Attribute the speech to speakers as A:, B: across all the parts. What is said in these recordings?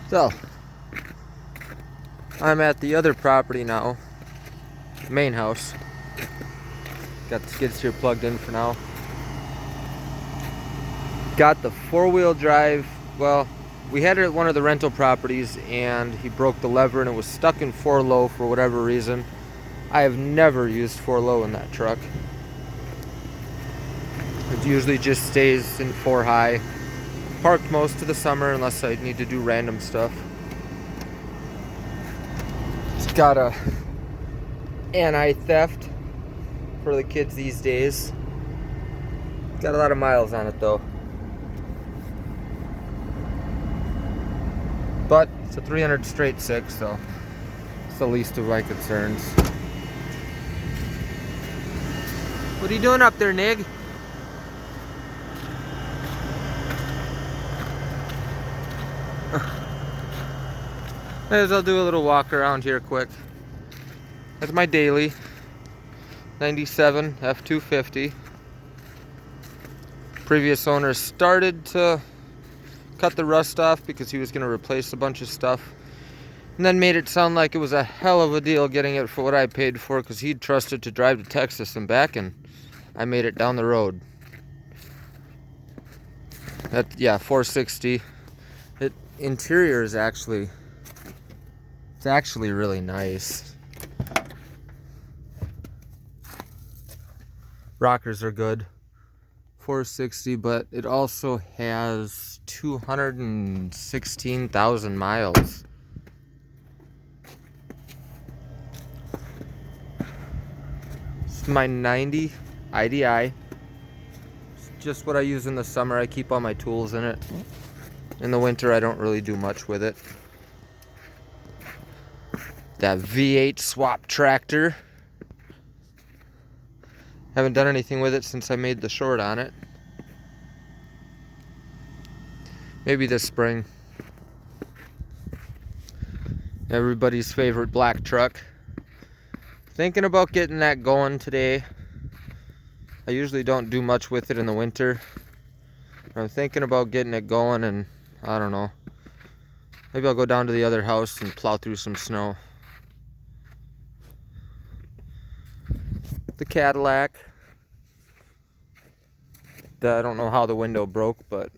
A: So, I'm at the other property now, main house. Got the skid steer plugged in for now. Got the four-wheel drive. Well, we had it at one of the rental properties and he broke the lever and it was stuck in 4 low for whatever reason. I have never used 4 low in that truck. It usually just stays in 4 high. Parked most of the summer unless I need to do random stuff. It's got a anti-theft for the kids these days. It's got a lot of miles on it though. But it's a 300 straight 6, so it's the least of my concerns. What are you doing up there, Nig? May as well do a little walk around here quick. That's my daily 97 F250. Previous owner started to cut the rust off because he was going to replace a bunch of stuff, and then made it sound like it was a hell of a deal getting it for what I paid for because he'd trusted to drive to Texas and back, and I made it down the road. Yeah, 460. It interior is actually really nice. Rockers are good. 460, but it also has 216,000 miles. It's my 90 IDI. It's just what I use in the summer. I keep all my tools in it. In the winter, I don't really do much with it. That V8 swap tractor. Haven't done anything with it since I made the short on it. Maybe this spring. Everybody's favorite black truck. Thinking about getting that going today. I usually don't do much with it in the winter. I'm thinking about getting it going, and I don't know. Maybe I'll go down to the other house and plow through some snow. The Cadillac. I don't know how the window broke, but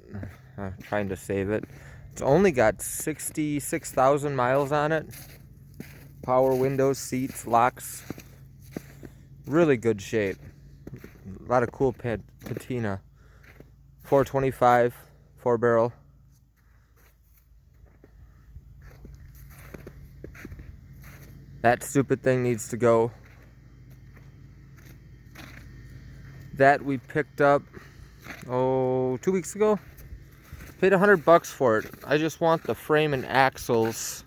A: I'm trying to save it. It's only got 66,000 miles on it. Power windows, seats, locks. Really good shape. A lot of cool patina. 425, 4-barrel. That stupid thing needs to go. That we picked up 2 weeks ago. Paid $100 for it. I just want the frame and axles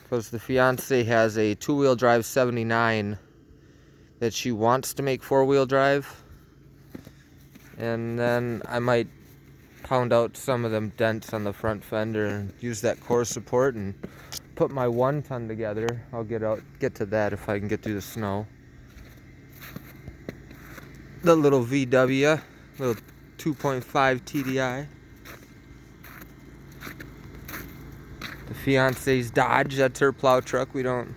A: because the fiance has a 2-wheel drive 79 that she wants to make 4-wheel drive, and then I might pound out some of them dents on the front fender and use that core support and put my 1-ton together. I'll get to that if I can get through the snow. The little VW, little 2.5 TDI. The fiance's Dodge, that's her plow truck. We don't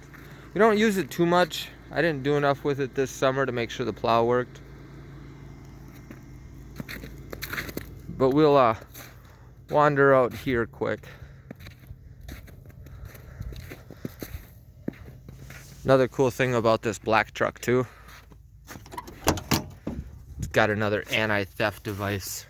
A: use it too much. I didn't do enough with it this summer to make sure the plow worked. But we'll wander out here quick. Another cool thing about this black truck too. It's got another anti-theft device.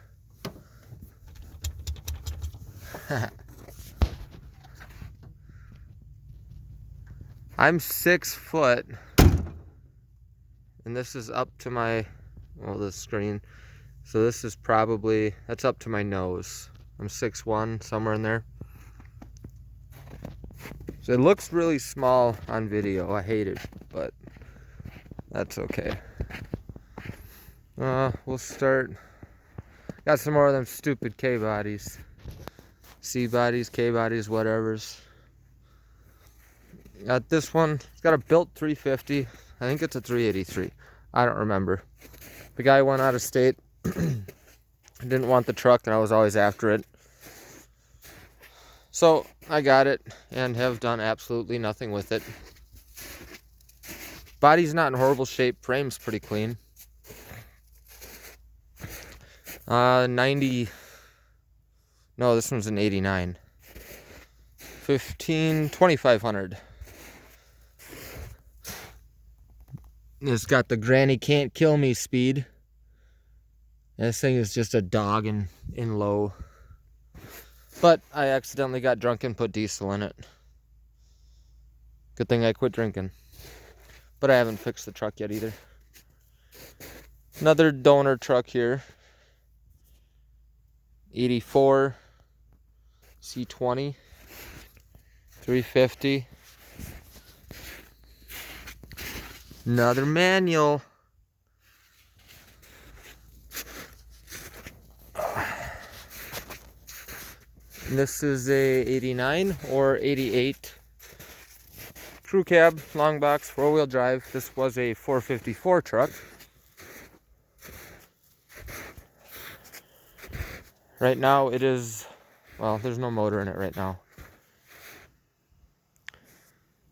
A: I'm 6 foot, and this is up to my, the screen. So this is that's up to my nose. I'm 6'1", somewhere in there. So it looks really small on video. I hate it, but that's okay. We'll start. Got some more of them stupid K-bodies. C-bodies, K-bodies, whatevers. Got this one. It's got a built 350. I think it's a 383. I don't remember. The guy went out of state. Didn't want the truck, and I was always after it. So I got it and have done absolutely nothing with it. Body's not in horrible shape. Frame's pretty clean. 90. No, this one's an 89. 2500. It's got the granny can't kill me speed. This thing is just a dog in low. But I accidentally got drunk and put diesel in it. Good thing I quit drinking. But I haven't fixed the truck yet either. Another donor truck here. 84 C20 350. Another manual. And this is a 89 or 88 crew cab, long box, 4-wheel drive. This was a 454 truck. Right now it is, well, there's no motor in it right now.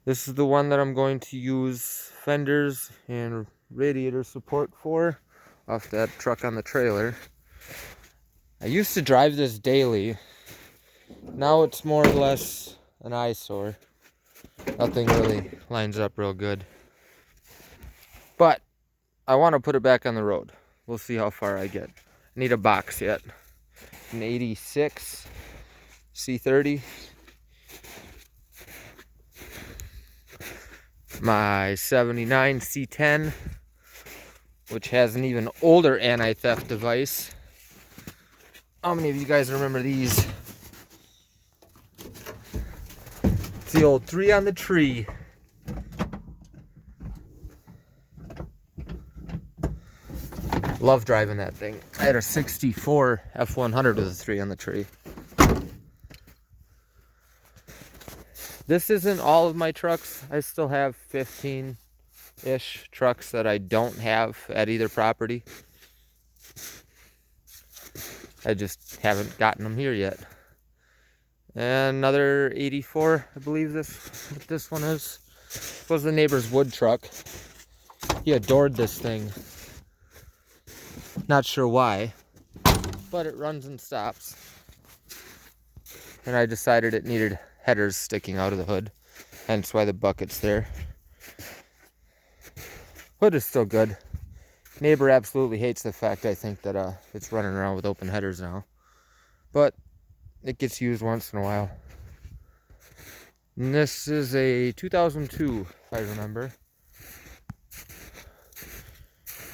A: This is the one that I'm going to use fenders and radiator support for off that truck on the trailer. I used to drive this daily. Now it's more or less an eyesore. Nothing really lines up real good. But I want to put it back on the road. We'll see how far I get. I need a box yet. An 86 C30. My 79 C10, which has an even older anti-theft device. How many of you guys remember these? It's the old 3 on the tree. Love driving that thing. I had a 64 F100 with a 3 on the tree. This isn't all of my trucks. I still have 15-ish trucks that I don't have at either property. I just haven't gotten them here yet. And another 84, I believe what this one is. This was the neighbor's wood truck. He adored this thing. Not sure why, but it runs and stops. And I decided it needed headers sticking out of the hood, hence why the bucket's there. Hood is still good. Neighbor absolutely hates the fact, I think, that it's running around with open headers now, but it gets used once in a while. And this is a 2002, if I remember.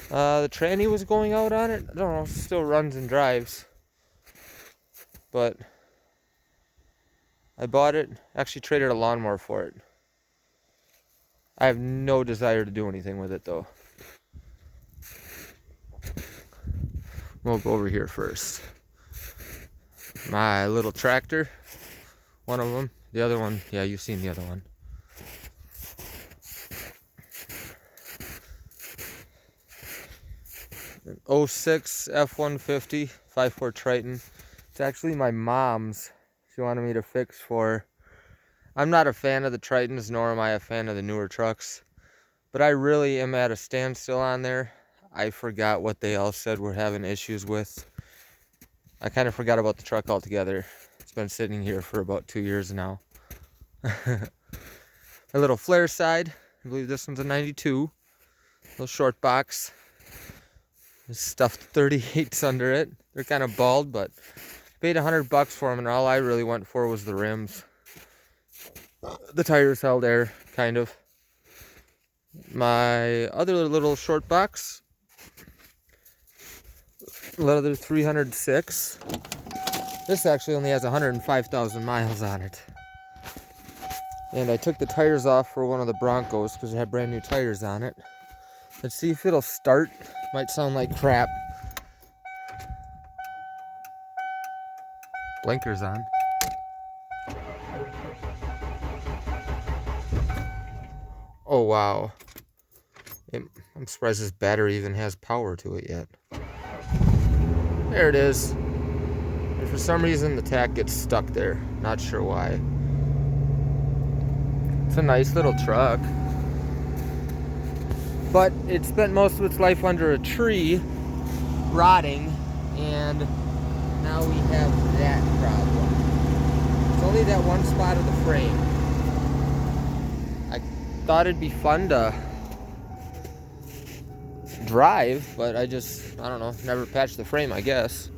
A: The tranny was going out on it. I don't know, still runs and drives, but I bought it, actually traded a lawnmower for it. I have no desire to do anything with it though. We'll go over here first. My little tractor, one of them. The other one, yeah, you've seen the other one. An 06 F-150 5.4 Triton. It's actually my mom's. She wanted me to fix for her. I'm not a fan of the Tritons, nor am I a fan of the newer trucks, but I really am at a standstill on there. I forgot what they all said we're having issues with. I kind of forgot about the truck altogether. It's been sitting here for about 2 years now. A little flare side. I believe this one's a 92. Little short box. Stuffed 38s under it. They're kind of bald, but paid $100 for them, and all I really went for was the rims. The tires held air, kind of. My other little short box, leather 306. This actually only has 105,000 miles on it. And I took the tires off for one of the Broncos because it had brand new tires on it. Let's see if it'll start. Might sound like crap. Blinkers on. Oh wow. I'm surprised this battery even has power to it yet. There it is. And for some reason the tack gets stuck there. Not sure why. It's a nice little truck. But it spent most of its life under a tree, rotting, and now we have that problem. It's only that one spot of the frame. I thought it'd be fun to drive, but I don't know, never patched the frame, I guess.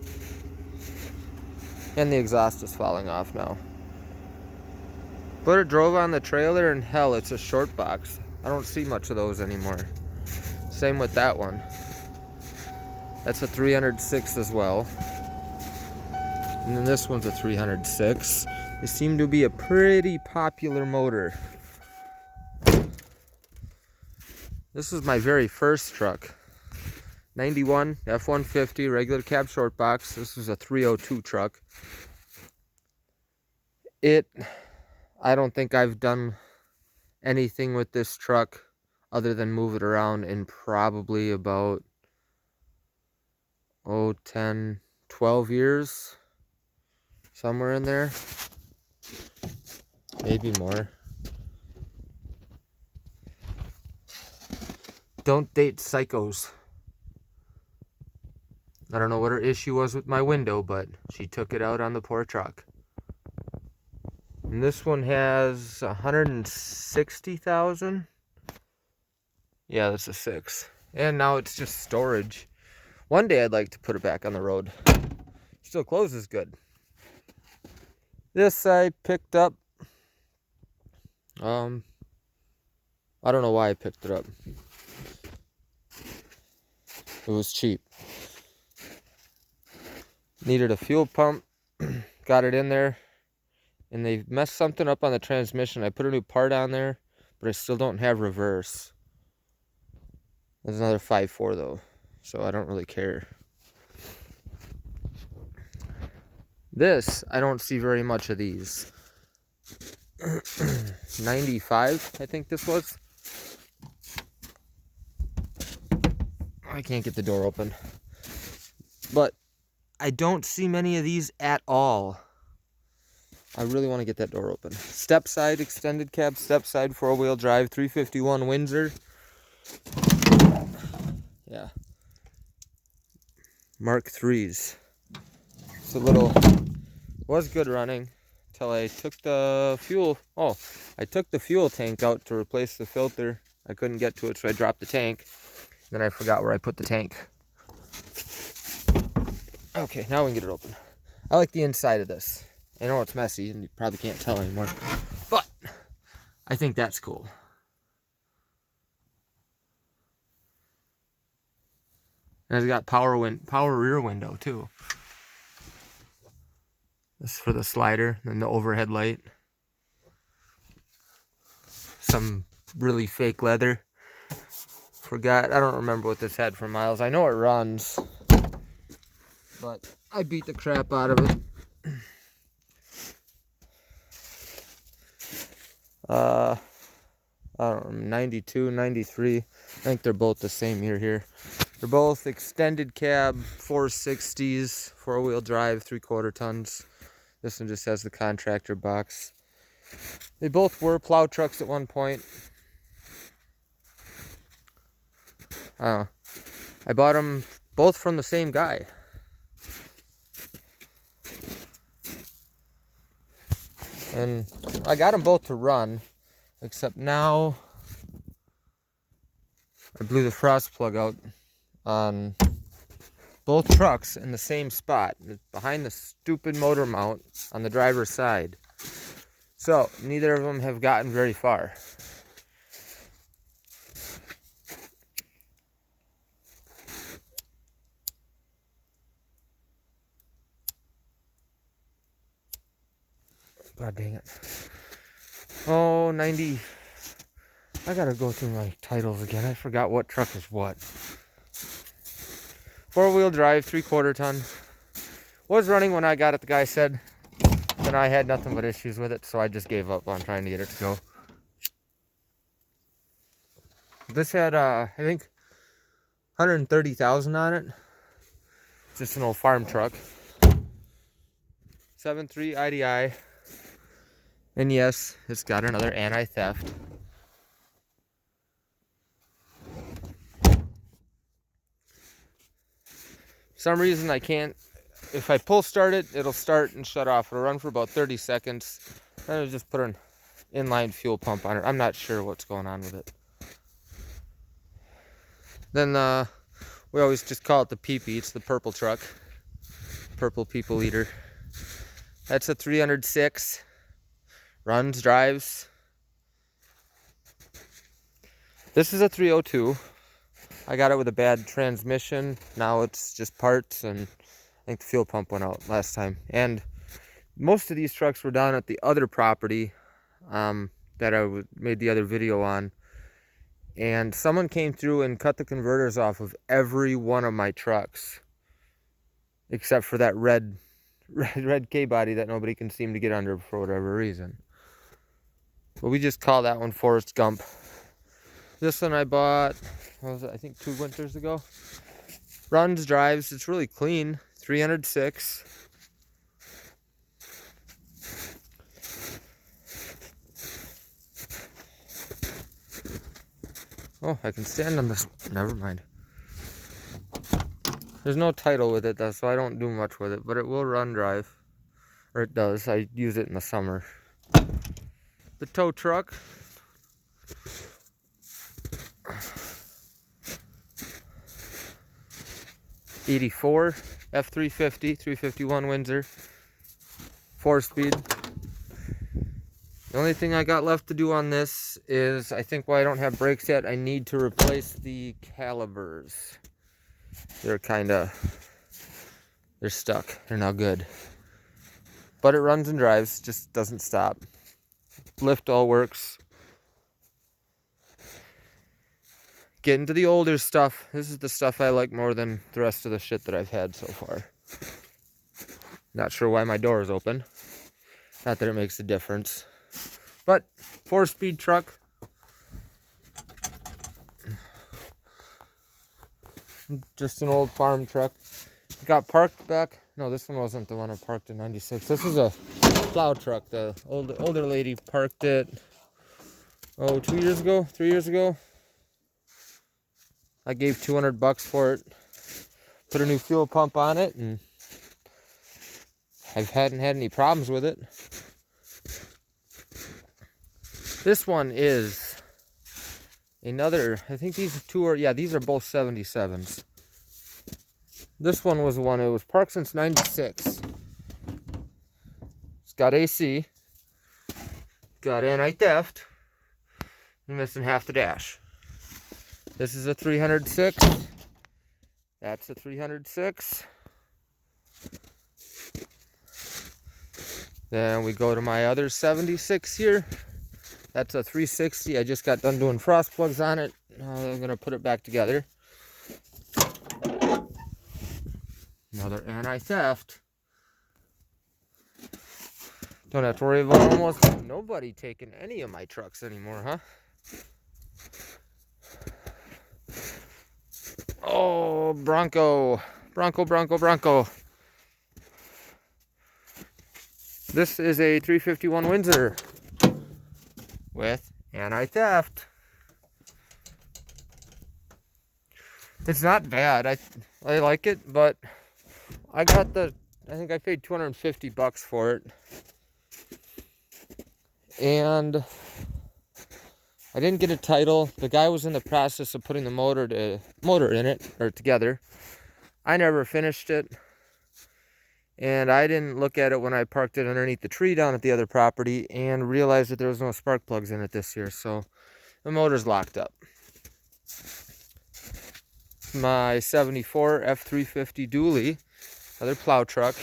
A: And the exhaust is falling off now. But it drove on the trailer, and hell, it's a short box. I don't see much of those anymore. Same with that one. That's a 306 as well. And then this one's a 306. They seem to be a pretty popular motor. This was my very first truck. 91 F-150 regular cab short box. This was a 302 truck. I don't think I've done anything with this truck other than move it around in probably about 10, 12 years. Somewhere in there. Maybe more. Don't date psychos. I don't know what her issue was with my window, but she took it out on the poor truck. And this one has 160,000. Yeah, that's a 6. And now it's just storage. One day I'd like to put it back on the road. Still closes good. This I picked up. I don't know why I picked it up. It was cheap. Needed a fuel pump. Got it in there. And they messed something up on the transmission. I put a new part on there, but I still don't have reverse. There's another 5.4 though, so I don't really care. This, I don't see very much of these. 95, I think this was. I can't get the door open. But I don't see many of these at all. I really want to get that door open. Step side, extended cab, step side, 4-wheel drive, 351 Windsor. Yeah. Mark 3s. It's a little, was good running until I took the fuel. Oh, I took the fuel tank out to replace the filter. I couldn't get to it, so I dropped the tank. Then I forgot where I put the tank. Okay, now we can get it open. I like the inside of this. I know it's messy and you probably can't tell anymore, but I think that's cool. And it's got power rear window too. This is for the slider, and the overhead light. Some really fake leather. Forgot, I don't remember what this had for miles. I know it runs, but I beat the crap out of it. I don't know, 92, 93. I think they're both the same year here. They're both extended cab 460s, 4-wheel drive, 3/4 tons. This one just has the contractor box. They both were plow trucks at one point. I bought them both from the same guy. And I got them both to run, except now I blew the frost plug out on both trucks in the same spot, behind the stupid motor mount on the driver's side. So neither of them have gotten very far. God dang it. Oh, 90. I gotta go through my titles again. I forgot what truck is what. 4-wheel drive, 3/4 ton. Was running when I got it, the guy said. Then I had nothing but issues with it, so I just gave up on trying to get it to go. This had, I think, 130,000 on it. Just an old farm truck. 7.3 IDI. And yes, it's got another anti-theft. For some reason I can't, if I pull start it, it'll start and shut off. It'll run for about 30 seconds. Then I'll just put an inline fuel pump on it. I'm not sure what's going on with it. Then we always just call it the peepee. It's the purple truck. Purple people eater. That's a 306. Runs, drives. This is a 302. I got it with a bad transmission. Now it's just parts, and I think the fuel pump went out last time. And most of these trucks were down at the other property that I made the other video on. And someone came through and cut the converters off of every one of my trucks, except for that red K-body that nobody can seem to get under for whatever reason. But we just call that one Forrest Gump. This one I bought, what was it, I think 2 winters ago. Runs, drives, it's really clean. 306. Oh, I can stand on this. Never mind. There's no title with it though, so I don't do much with it, but it will run drive. Or it does. I use it in the summer. The tow truck. '84 F350, 351 Windsor, 4-speed. The only thing I got left to do on this is, I think why I don't have brakes yet, I need to replace the calipers. They're stuck. They're not good. But it runs and drives, just doesn't stop. Lift all works. Get into the older stuff. This is the stuff I like more than the rest of the shit that I've had so far. Not sure why my door is open. Not that it makes a difference. But 4-speed truck. Just an old farm truck. Got parked back. No, this one wasn't the one I parked in '96. This is a plow truck. The older lady parked it, 2 years ago, 3 years ago. I gave $200 for it. Put a new fuel pump on it, and I hadn't had any problems with it. This one is another, I think these two are, yeah, these are both 77s. This one was one, it was parked since '96. It's got AC, got anti-theft, and missing half the dash. This is a 306. That's a 306. Then we go to my other 76 here. That's a 360. I just got done doing frost plugs on it. I'm going to put it back together. Another anti-theft. Don't have to worry about almost nobody taking any of my trucks anymore, huh? Oh, Bronco. Bronco. This is a 351 Windsor with anti-theft. It's not bad. I like it, but I think I paid $250 for it. And I didn't get a title. The guy was in the process of putting the motor in it, or together. I never finished it. And I didn't look at it when I parked it underneath the tree down at the other property and realized that there was no spark plugs in it this year. So the motor's locked up. My 74 F350 dually, another plow truck.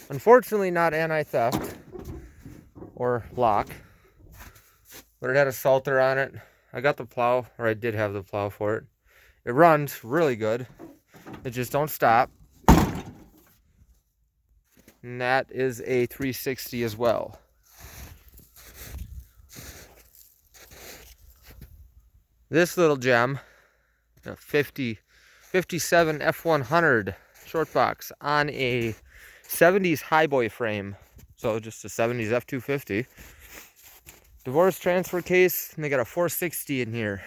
A: Unfortunately not anti-theft or lock, but it had a salter on it. I got the plow, or I did have the plow for it. It runs really good. It just don't stop. And that is a 360 as well. This little gem, a 57 F100 short box on a 70s highboy frame. So just a 70s F250. Divorce transfer case, and they got a 460 in here.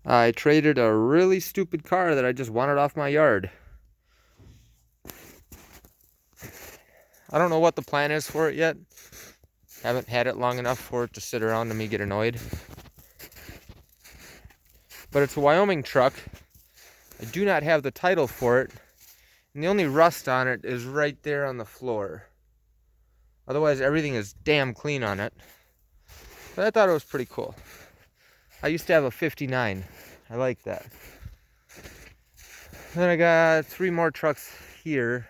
A: I traded a really stupid car that I just wanted off my yard. I don't know what the plan is for it yet. Haven't had it long enough for it to sit around and me get annoyed. But it's a Wyoming truck. I do not have the title for it. And the only rust on it is right there on the floor. Otherwise, everything is damn clean on it. But I thought it was pretty cool. I used to have a 59. I like that. Then I got 3 more trucks here.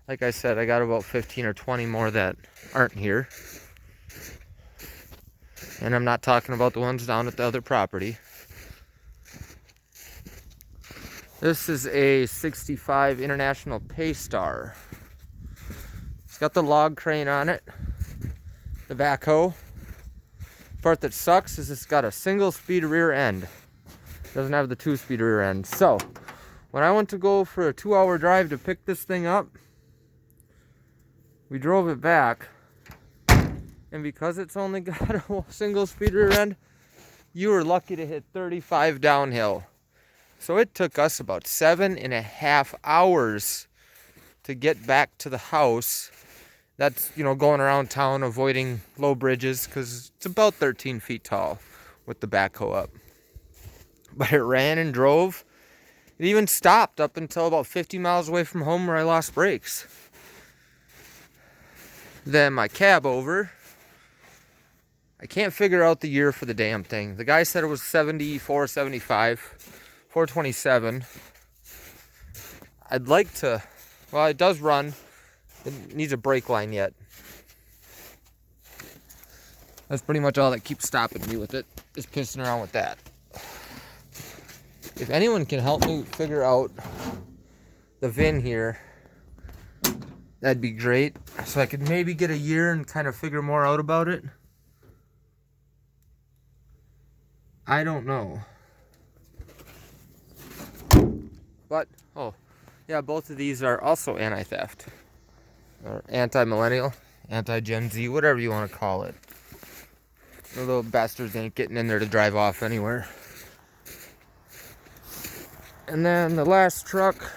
A: Like I said, I got about 15 or 20 more that aren't here. And I'm not talking about the ones down at the other property. This is a 65 International Paystar. It's got the log crane on it. The backhoe. The part that sucks is it's got a single speed rear end. It doesn't have the 2-speed rear end. So, when I went to go for a 2-hour drive to pick this thing up, we drove it back. And because it's only got a single speed rear end, you were lucky to hit 35 downhill. So it took us about 7.5 hours to get back to the house. That's, going around town, avoiding low bridges, because it's about 13 feet tall with the backhoe up. But it ran and drove. It even stopped up until about 50 miles away from home where I lost brakes. Then my cab over. I can't figure out the year for the damn thing. The guy said it was 74, 75, 427. I'd like to, well, it does run. It needs a brake line yet. That's pretty much all that keeps stopping me with it, is pissing around with that. If anyone can help me figure out the VIN here, that'd be great. So I could maybe get a year and kind of figure more out about it. I don't know. But, oh, yeah, both of these are also anti-theft. Or anti-millennial, anti-Gen Z, whatever you want to call it. The little bastards ain't getting in there to drive off anywhere. And then the last truck